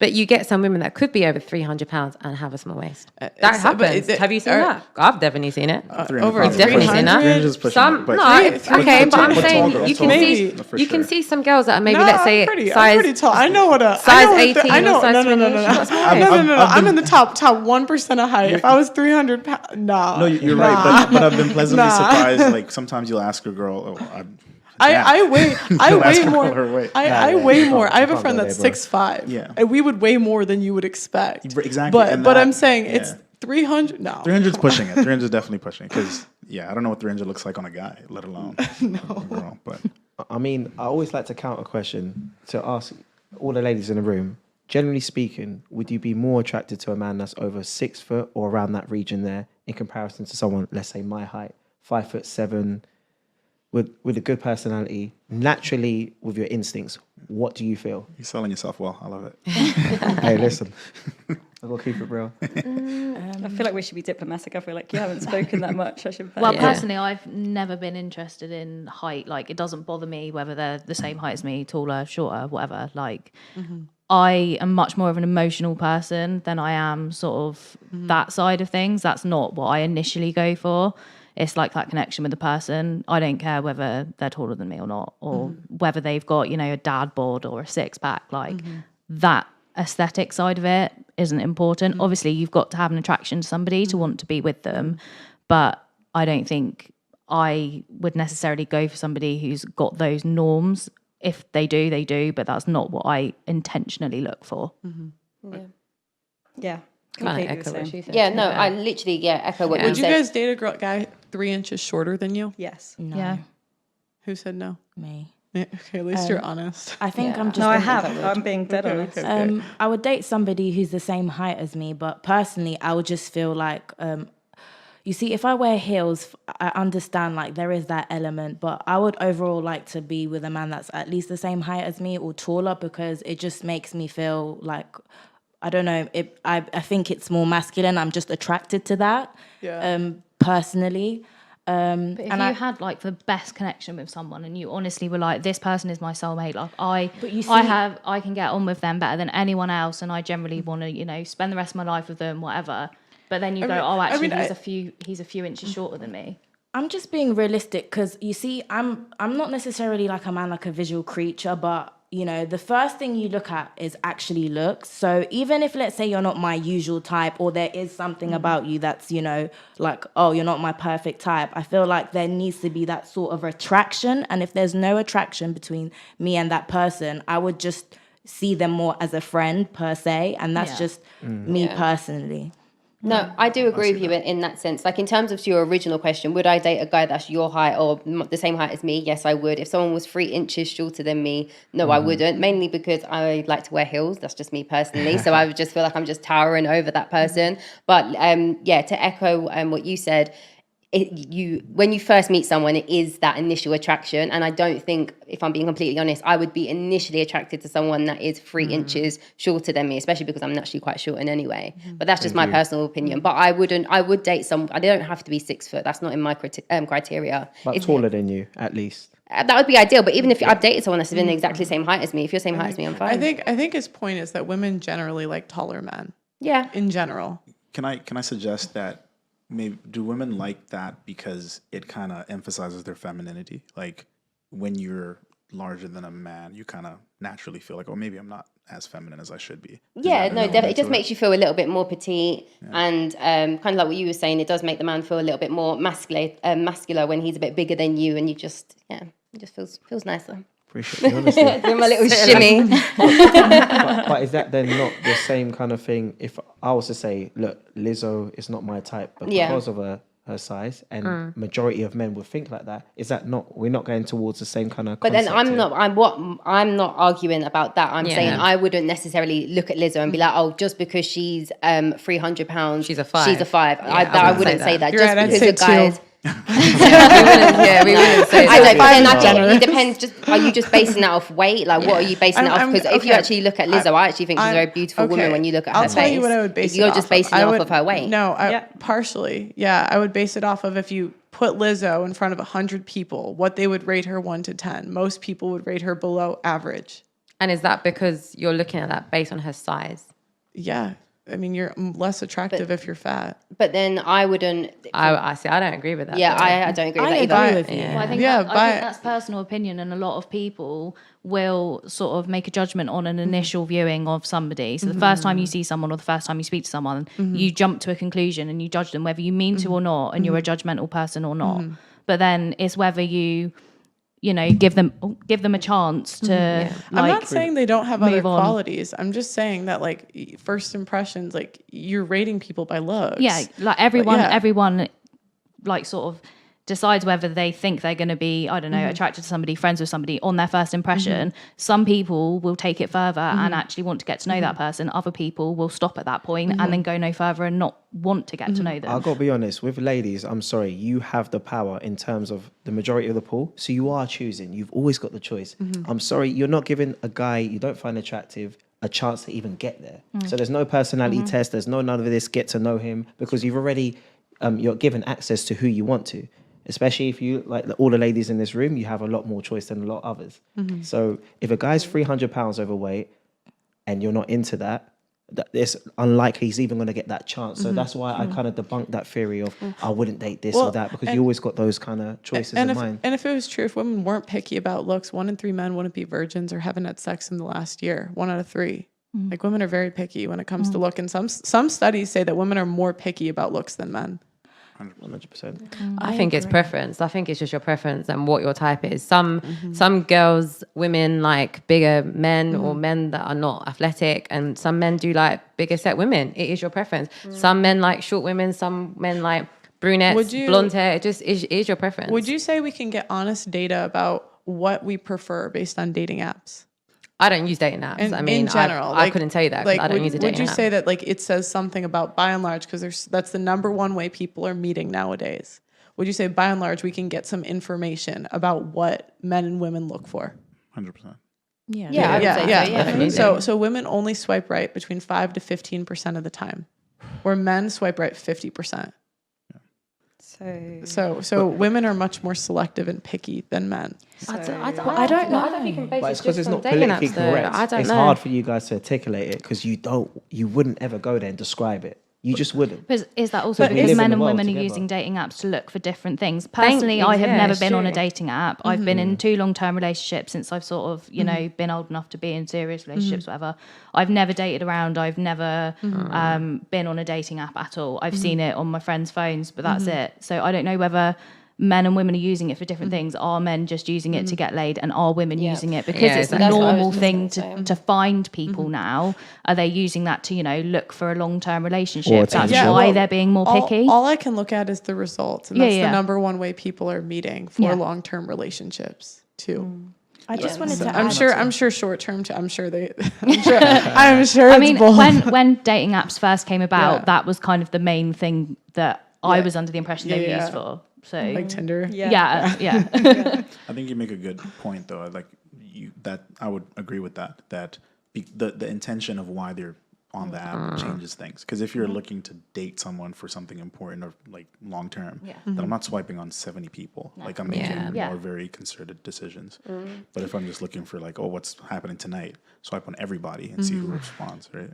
But you get some women that could be over 300 pounds and have a small waist. That happens. Have you seen that? I've definitely seen it. Over I've definitely seen that. Some, no, okay, but I'm saying you can see some girls that are maybe, let's say, I'm size. pretty tall. I know what a size 18. I know. Size No. I'm in the top 1% of height. If I was 300 pounds, No, you're right. But I've been pleasantly surprised. Like sometimes you'll ask a girl, I weigh more. I weigh more. I have a friend that's 6'5". Yeah. And we would weigh more than you would expect. Exactly. But I'm saying it's 300. No. 300's pushing it. 300's definitely pushing it. Because, I don't know what 300 looks like on a guy, let alone a girl. But I mean, I always like to counter question to ask all the ladies in the room. Generally speaking, would you be more attracted to a man that's over 6 foot or around that region there in comparison to someone, let's say my height, 5'7", with a good personality, naturally with your instincts? What do you feel? You're selling yourself well. I love it. Hey, listen, I've got to keep it real. I feel like we should be diplomatic. I feel like you haven't spoken that much. I should. Well, personally, I've never been interested in height. Like, it doesn't bother me whether they're the same height as me, taller, shorter, whatever. Like, I am much more of an emotional person than I am sort of that side of things. That's not what I initially go for. It's like that connection with the person. I don't care whether they're taller than me or not, or whether they've got, a dad bod or a six pack. Like, that aesthetic side of it isn't important. Obviously, you've got to have an attraction to somebody to want to be with them. But I don't think I would necessarily go for somebody who's got those norms. If they do, they do. But that's not what I intentionally look for. Yeah. Kind of echo what she said. Yeah, no, I literally echo what you said. Would you guys date a guy 3 inches shorter than you? Yes. No. Yeah. Who said no? Me. Yeah, okay, at least you're honest. I think I'm just... No, I have. I'm being dead honest. Okay. I would date somebody who's the same height as me, but personally, I would just feel like... you see, if I wear heels, I understand, like, there is that element, but I would overall like to be with a man that's at least the same height as me or taller, because it just makes me feel like... I don't know. I think it's more masculine. I'm just attracted to that. Personally. But if you had like the best connection with someone and you honestly were like, this person is my soulmate, like I can get on with them better than anyone else, and I generally want to, spend the rest of my life with them, whatever. But then you he's a few inches shorter than me. I'm just being realistic, because you see, I'm not necessarily like a man, like a visual creature, but the first thing you look at is actually looks. So even if, let's say, you're not my usual type, or there is something about you that's, like, oh, you're not my perfect type, I feel like there needs to be that sort of attraction. And if there's no attraction between me and that person, I would just see them more as a friend per se. And that's just me personally. No, I do agree with you in that sense. Like, in terms of your original question, would I date a guy that's your height or the same height as me? Yes, I would. If someone was 3 inches shorter than me, no, I wouldn't. Mainly because I like to wear heels. That's just me personally. So I would just feel like I'm just towering over that person. But to echo what you said, when you first meet someone, it is that initial attraction. And I don't think, if I'm being completely honest, I would be initially attracted to someone that is 3 inches shorter than me, especially because I'm naturally quite short in anyway. But that's just my personal opinion. But I would date I don't have to be 6 foot. That's not in my criteria. But taller than you, at least. That would be ideal. But even if I've dated someone that's been exactly the same height as me, if you're the same height as me, I'm fine. I think his point is that women generally like taller men. Yeah. In general. Can I suggest that maybe do women like that because it kind of emphasizes their femininity? Like, when you're larger than a man, you kind of naturally feel like, oh, maybe I'm not as feminine as I should be. Yeah, no, definitely. It just makes you feel a little bit more petite, and kind of like what you were saying, it does make the man feel a little bit more muscular when he's a bit bigger than you, and you just, it just feels nicer. Appreciate the honesty. Doing my little shimmy. But is that then not the same kind of thing? If I was to say, look, Lizzo is not my type, but because of her size, and majority of men would think like that, is that not? We're not going towards the same kind of. But then I'm not arguing about that. I'm saying I wouldn't necessarily look at Lizzo and be like, oh, just because she's 300 pounds, she's a 5. I wouldn't say that. You're just right, because the guys. we wouldn't say it depends. Just, are you just basing that off weight? Like, what are you basing that off? Because if you actually look at Lizzo, I actually think she's a very beautiful woman when you look at her face. I'll tell you what I would base it off of. You're just basing it off of her weight. No, partially. Yeah, I would base it off of if you put Lizzo in front of 100 people, what they would rate her 1 to 10. Most people would rate her below average. And is that because you're looking at that based on her size? Yeah. I mean, you're less attractive if you're fat. But then I wouldn't. I see. I don't agree with that. Yeah, though. I don't agree with that I either. agree with you. Yeah. Well, I think that's personal opinion, and a lot of people will sort of make a judgment on an initial viewing of somebody. So the first time you see someone or the first time you speak to someone, you jump to a conclusion and you judge them whether you mean to or not, and you're a judgmental person or not. But then it's whether you give them a chance to. I'm not saying they don't have other move on. qualities. I'm just saying that like first impressions, like you're rating people by looks. Yeah, like everyone like sort of decides whether they think they're going to be, I don't know, attracted to somebody, friends with somebody on their first impression. Some people will take it further and actually want to get to know that person. Other people will stop at that point and then go no further and not want to get to know them. I've got to be honest, with ladies, I'm sorry, you have the power in terms of the majority of the pool. So you are choosing. You've always got the choice. I'm sorry, you're not giving a guy you don't find attractive a chance to even get there. So there's no personality test. There's none of this get to know him, because you've already, you're given access to who you want to. Especially if you, like all the ladies in this room, you have a lot more choice than a lot of others. So if a guy's 300 pounds overweight and you're not into that, it's unlikely he's even going to get that chance. So that's why I kind of debunk that theory of I wouldn't date this or that, because you always got those kind of choices in mind. And if it was true, if women weren't picky about looks, 1 in 3 men wouldn't be virgins or haven't had sex in the last year. 1 out of 3. Like women are very picky when it comes to look. And some studies say that women are more picky about looks than men. 100%. I think it's preference. I think it's just your preference and what your type is. Some girls, women like bigger men or men that are not athletic, and some men do like bigger set women. It is your preference. Some men like short women. Some men like brunettes, blonde hair. It just is your preference. Would you say we can get honest data about what we prefer based on dating apps? I don't use dating apps. And I mean, in general, I couldn't tell you that because I don't use a dating app. Would you say that like it says something about, by and large, because that's the number one way people are meeting nowadays? Would you say by and large we can get some information about what men and women look for? 100%. Yeah. So women only swipe right between 5 to 15% of the time, where men swipe right 50%. So women are much more selective and picky than men. I don't know. I don't know. I don't think you can base But it it's because just it's on not dating politically apps, though. correct. I don't It's know. hard for you guys to articulate it because you wouldn't ever go there and describe it. You just wouldn't. Because is that also But we because live in men the and world women are together. using dating apps to look for different things? Personally, I have never it's been on a true. dating app. I've been in 2 long-term relationships since I've sort of, been old enough to be in serious relationships, whatever. I've never dated around. I've never been on a dating app at all. I've seen it on my friends' phones, but that's it. So I don't know whether men and women are using it for different things. Are men just using it to get laid, and are women using it because it's a That's what I was normal just thing gonna to find people now? Are they using that to, look for a long-term Or relationship? That's attention. why they're being more picky? All I can look at is the results, and that's Yeah. the number one way people are meeting for long-term relationships too. I just wanted to I'm add. sure short term too. I'm sure I I mean, it's both. when dating apps first came about, Yeah. that was kind of the main thing that I was under the impression they were used for. So Like Tinder. yeah. I think you make a good point, though. Like that, I would agree with that. That the intention of why they're on the app changes things. Because if you're looking to date someone for something important or like long term, then I'm not swiping on 70 people. Like I'm making more very concerted decisions. But if I'm just looking for like, oh, what's happening tonight, swipe on everybody and see who responds, right?